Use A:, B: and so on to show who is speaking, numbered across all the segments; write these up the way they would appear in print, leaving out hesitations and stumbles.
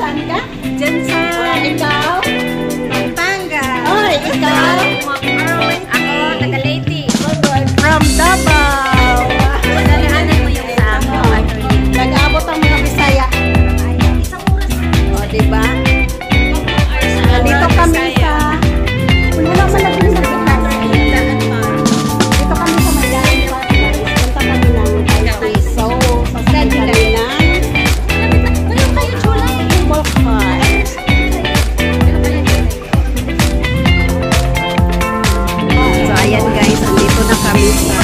A: saan ka?
B: Diyan sa...
A: Ikaw?
B: Pampanga.
A: Oy, ikaw?
B: Ako, taga Leyte.
A: From Davao.
B: Dalahanan mo yung sa ako.
A: Nag-aabot ang mga Bisaya.
B: Isang oras na.
A: O, diba? Nandito kami sa... Wala man natin sa dito kami sa Magaling Park, guys. Punta kami ng Taipei. So, sasakay kami ng cable car. So, ayan guys. Andito na kami sa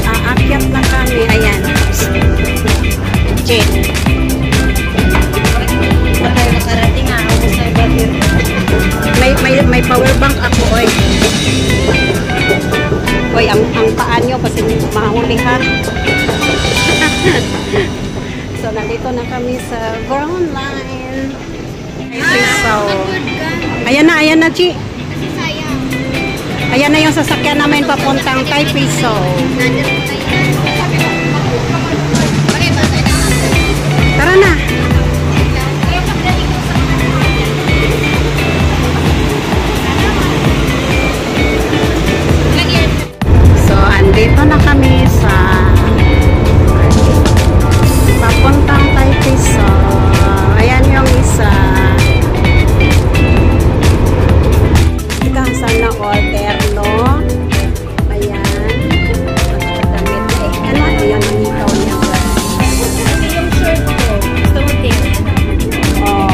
A: aakyat na kami. Ayan. Jet. May power bank ako, oy. Oy, ang paa nyo kasi mahuli ha. So, nandito na kami sa Brown Line. So, ayan na, Chi. Ayan na yung sasakyan namin papuntang Taipei. So, tara na. Andito na kami sa papuntang Taipei. So, ayan yung isa. Ika, sana order, no? Ayan. Damit. Ano yan ang ikaw niya?
B: Yung shirt ko. Gusto mo tingin?
A: Oh.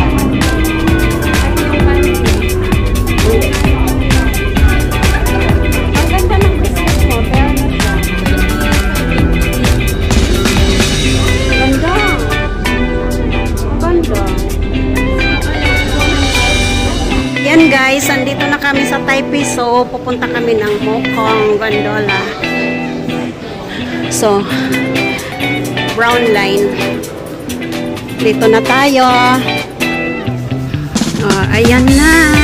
A: Ang ganda ng business mo, pero yan guys, andito na kami sa Taipei. So, pupunta kami ng Mokong Gondola. So, Brown Line. Dito na tayo. Ayan na.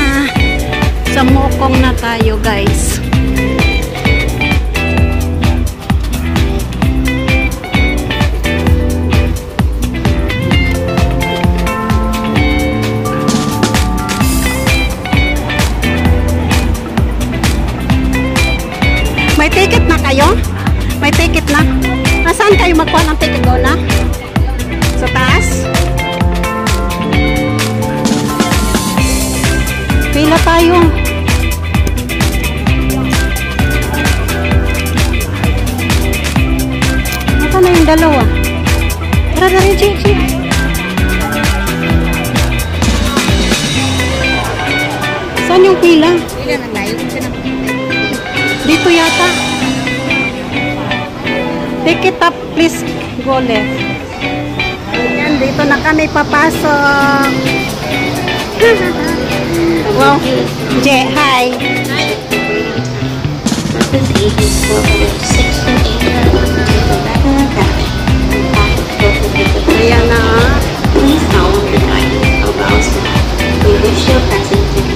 A: Sa Mokong na tayo guys. May ticket na kayo? May ticket na? Nasaan kayo magkuha ng ticket doon na? Sa taas? Pila tayo. Nasaan na yung dalawa? Tara na rin, Chichi. Saan yung pila?
B: Pila na tayo.
A: Dito yata. Take it up, please. Go left. Ayan, dito na kami papasok. Wow. Je, hi. Ayan na.
C: Please follow the guidance of our staff. We wish your presence to be.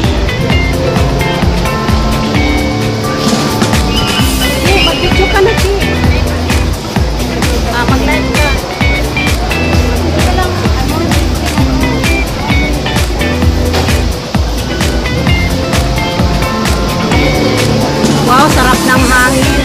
A: Mag-video ka na, Chi. Mag-live ka. Wow, sarap ng hangin.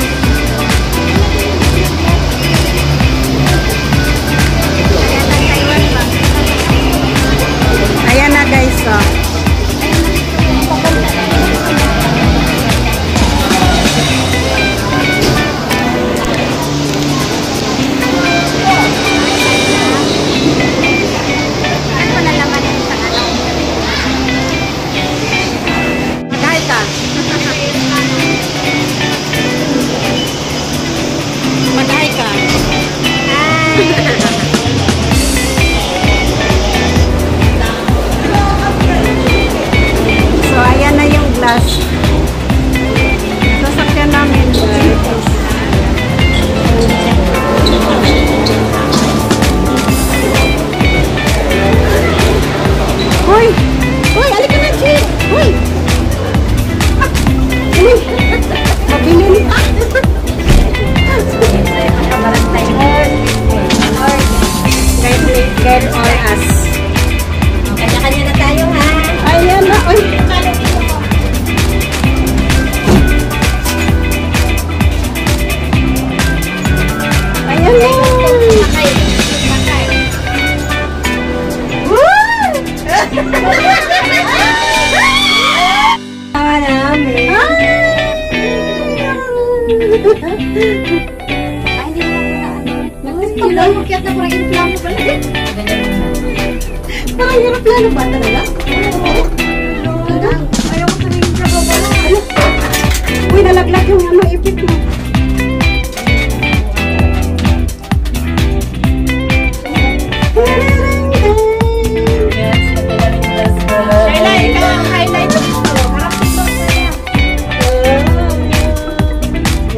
B: hindi mo na ano. Hindi lang makiat na parang aeroplano pala.
A: Parang aeroplano ba talaga?
B: Ayaw ko sabihin sa baba.
A: Uy, nalaglag yung ano, ipit mo.
B: Shayla, ikaw ang highlight dito. Harap dito saya.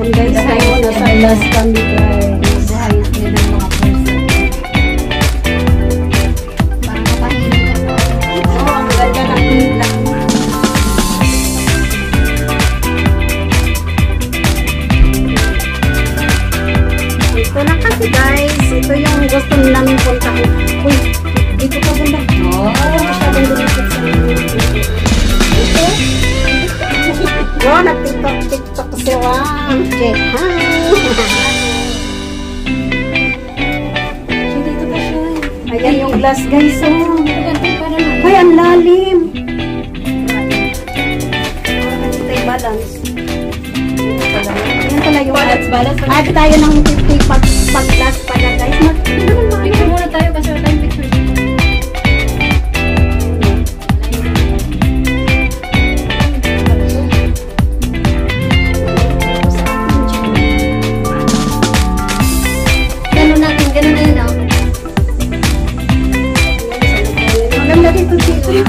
A: Yan guys, tayo nasa last kami guys.
B: Ayos din ang mga person. Parang kapahinig ako.
A: Oo, ang ganda ng pila. Ito na kasi guys, ito yung gusto namin puntahan. Uy, dito ka banda. Masyadong lumipit sa ito. Wow, nag-tiktok si Wang. Okay, hi.
B: Dito ba siya?
A: Ayan yung glass guys. Oh.
B: Para lang.
A: Ay, ang lalim. Tayo balance. Ayan pala yung
B: Balance.
A: Add tayo ng 50 pag glass pala guys.
B: Picture muna tayo kasi wala tayong picture dito. Ganun natin, ganun na yun oh.
A: Maganda dito siya.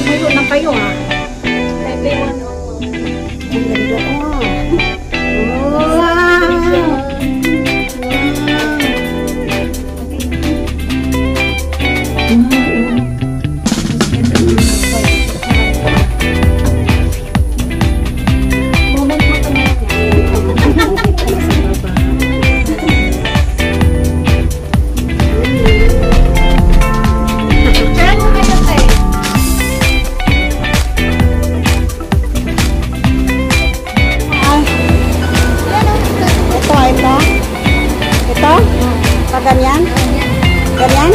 A: Mayroon na kayo ha. Ang ganda oh. Wow.
B: Moment mo ito na. Picture mo kayo tayo.
A: Ito. Ito? Pag ganyan? Ganyan?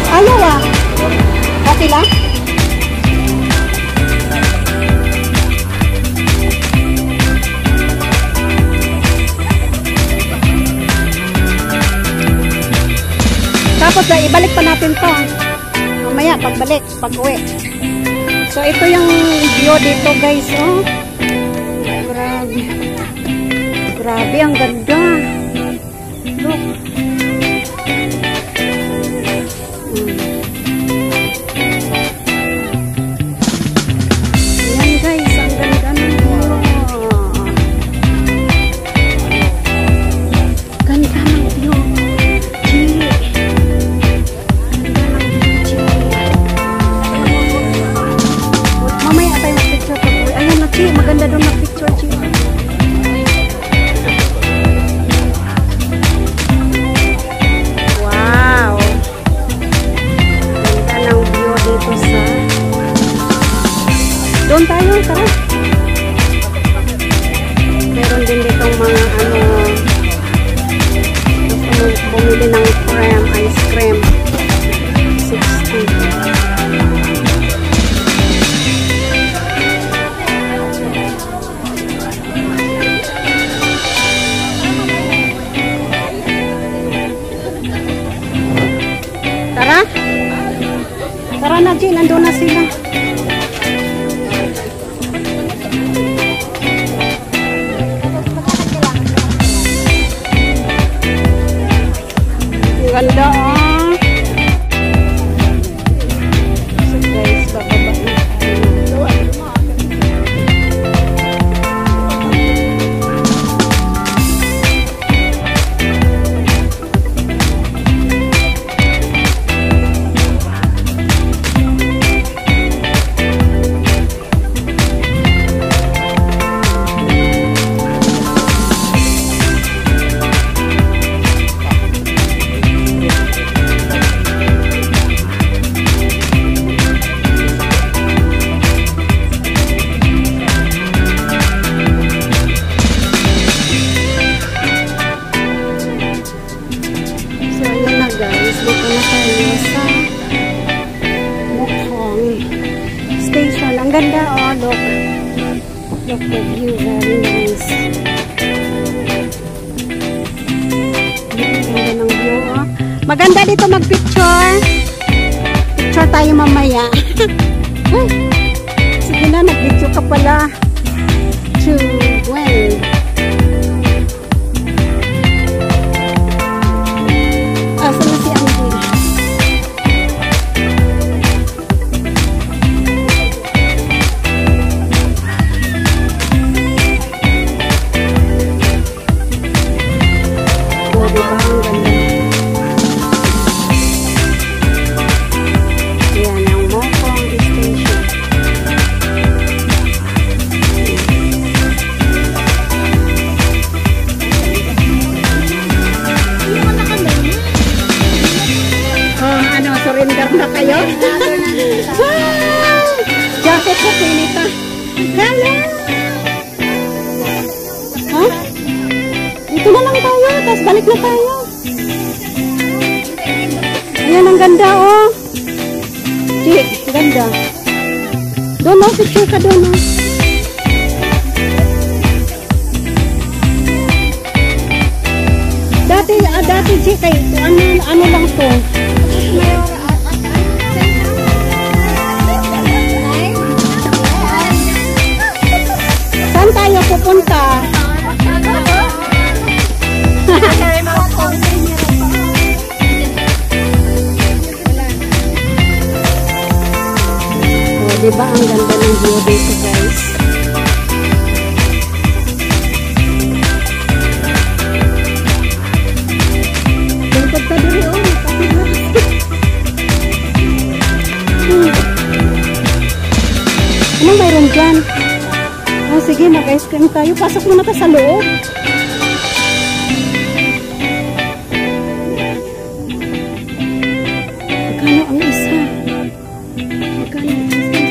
A: Ayaw ah. Okay lang? Tapos ibalik pa natin to. Mamaya, pagbalik, pag-uwi. So, ito yung view dito guys, oh. Grabe. Grabe, ang ganda. Look. Ayan guys, ang ganda ng view. Ganda ng view. Gee. Ganda ng view, Gee. Mamaya tayo mag-picture pag-uwi. Ayun na, Gee. Maganda doon mag-picture, Gee. Wow! Ganda ng view dito sa... Doon tayo, tara. Meron din ditong mga ano... Gusto mo bumili ng cream, ice cream. 60. Tara. Tara na, Jill. Nandun na sila. Ang ganda, ah. So, guys, bababa na. The view very nice. Ganda ng view, oh. Maganda dito mag-picture. Picture tayo mamaya. Sige na, nag-video ka pala. 2, 1. Asa na si Angie? Oh, diba? Ang ganda. Yan ang Mokong Station. Surrender na kayo? Wow! Jacket ko, Pinita. Hello! Huh? Dito na lang tayo, tapos balik na tayo. Ayan, ang ganda, oh. Chik, ganda. Doon, oh, picture ka doon, oh. Dati, Chik, ano lang to? Saan tayo pupunta? Oh, diba ang ganda ng view dito, guys? Lingkod ka dito, oh. Anong mayroon dyan? Oh, sige, mag-ice cream tayo. Pasok muna tayo sa loob. Magkano ang isa? Magkano ang isa?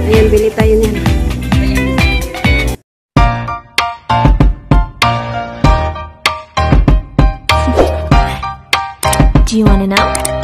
A: Ayan, bili tayo niyan.
D: Do you want to know?